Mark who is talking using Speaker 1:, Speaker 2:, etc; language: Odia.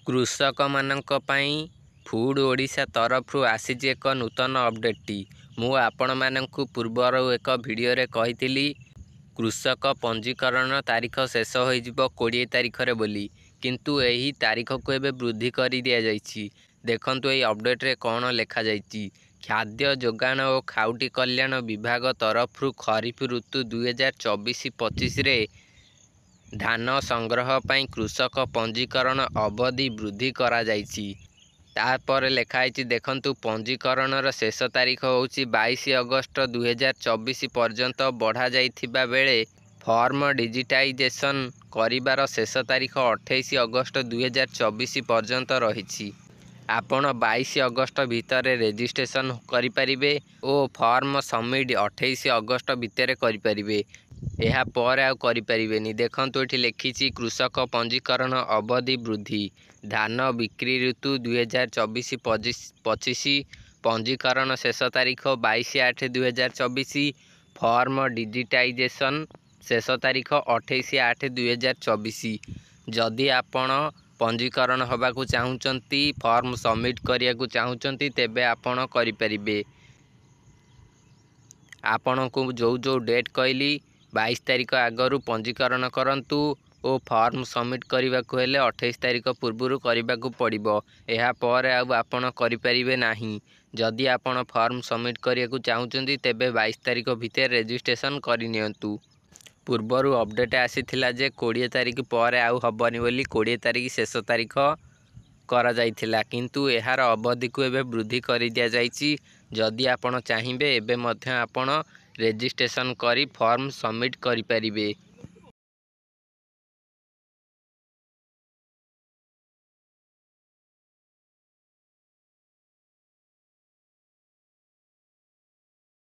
Speaker 1: କୃଷକମାନଙ୍କ ପାଇଁ ଫୁଡ୍ ଓଡ଼ିଶା ତରଫରୁ ଆସିଛି ଏକ ନୂତନ ଅପଡେଟ୍ଟି। ମୁଁ ଆପଣମାନଙ୍କୁ ପୂର୍ବରୁ ଏକ ଭିଡ଼ିଓରେ କହିଥିଲି କୃଷକ ପଞ୍ଜୀକରଣ ତାରିଖ ଶେଷ ହୋଇଯିବ 20 ତାରିଖରେ ବୋଲି, କିନ୍ତୁ ଏହି ତାରିଖକୁ ଏବେ ବୃଦ୍ଧି କରି ଦିଆଯାଇଛି। ଦେଖନ୍ତୁ ଏହି ଅପଡେଟ୍ରେ କ'ଣ ଲେଖାଯାଇଛି। ଖାଦ୍ୟ ଯୋଗାଣ ଓ ଖାଉଟି କଲ୍ୟାଣ ବିଭାଗ ତରଫରୁ ଖରିଫ ଋତୁ 2024-25ରେ ଧାନ ସଂଗ୍ରହ ପାଇଁ କୃଷକ ପଞ୍ଜୀକରଣ ଅବଧି ବୃଦ୍ଧି କରାଯାଇଛି। ତାପରେ ଲେଖାଯାଇଛି, ଦେଖନ୍ତୁ, ପଞ୍ଜୀକରଣର ଶେଷ ତାରିଖ ହେଉଛି 22 ଅଗଷ୍ଟ 2024 ପର୍ଯ୍ୟନ୍ତ ବଢ଼ାଯାଇଥିବା ବେଳେ ଫର୍ମ ଡିଜିଟାଇଜେସନ୍ କରିବାର ଶେଷ ତାରିଖ 28 ଅଗଷ୍ଟ 2024 ପର୍ଯ୍ୟନ୍ତ ରହିଛି। ଆପଣ 22 ଅଗଷ୍ଟ ଭିତରେ ରେଜିଷ୍ଟ୍ରେସନ୍ କରିପାରିବେ ଓ ଫର୍ମ ସବମିଟ୍ 28 ଅଗଷ୍ଟ ଭିତରେ କରିପାରିବେ। ଏହା ପରେ ଆଉ କରିପାରିବେନି। ଦେଖନ୍ତୁ ଏଠି ଲେଖିଛି କୃଷକ ପଞ୍ଜୀକରଣ ଅବଧି ବୃଦ୍ଧି। ଧାନ ବିକ୍ରି ଋତୁ 2024-25 ପଞ୍ଜୀକରଣ ଶେଷ ତାରିଖ 22/8/2024। ଫର୍ମ ଡିଜିଟାଇଜେସନ୍ ଶେଷ ତାରିଖ 28/8/2024। ଯଦି ଆପଣ ପଞ୍ଜୀକରଣ ହେବାକୁ ଚାହୁଁଛନ୍ତି, ଫର୍ମ ସବମିଟ୍ କରିବାକୁ ଚାହୁଁଛନ୍ତି, ତେବେ ଆପଣ କରିପାରିବେ। ଆପଣଙ୍କୁ ଯେଉଁ ଡେଟ୍ କହିଲି 22 ତାରିଖ ଆଗରୁ ପଞ୍ଜୀକରଣ କରନ୍ତୁ ଓ ଫର୍ମ ସବମିଟ୍ କରିବାକୁ ହେଲେ 28 ତାରିଖ ପୂର୍ବରୁ କରିବାକୁ ପଡ଼ିବ। ଏହା ପରେ ଆଉ ଆପଣ କରିପାରିବେ ନାହିଁ। ଯଦି ଆପଣ ଫର୍ମ ସବମିଟ୍ କରିବାକୁ ଚାହୁଁଛନ୍ତି, ତେବେ 22 ତାରିଖ ଭିତରେ ରେଜିଷ୍ଟ୍ରେସନ୍ କରିନିଅନ୍ତୁ। ପୂର୍ବରୁ ଅପଡେଟ୍ ଆସିଥିଲା ଯେ 20 ତାରିଖ ପରେ ଆଉ ହେବନି ବୋଲି 20 ତାରିଖ ଶେଷ ତାରିଖ କରାଯାଇଥିଲା, କିନ୍ତୁ ଏହାର ଅବଧିକୁ ଏବେ ବୃଦ୍ଧି କରିଦିଆଯାଇଛି। ଯଦି ଆପଣ ଚାହିଁବେ, ଏବେ ମଧ୍ୟ ଆପଣ ରେଜିଷ୍ଟ୍ରେସନ୍ କରି ଫର୍ମ ସବମିଟ୍ କରିପାରିବେ।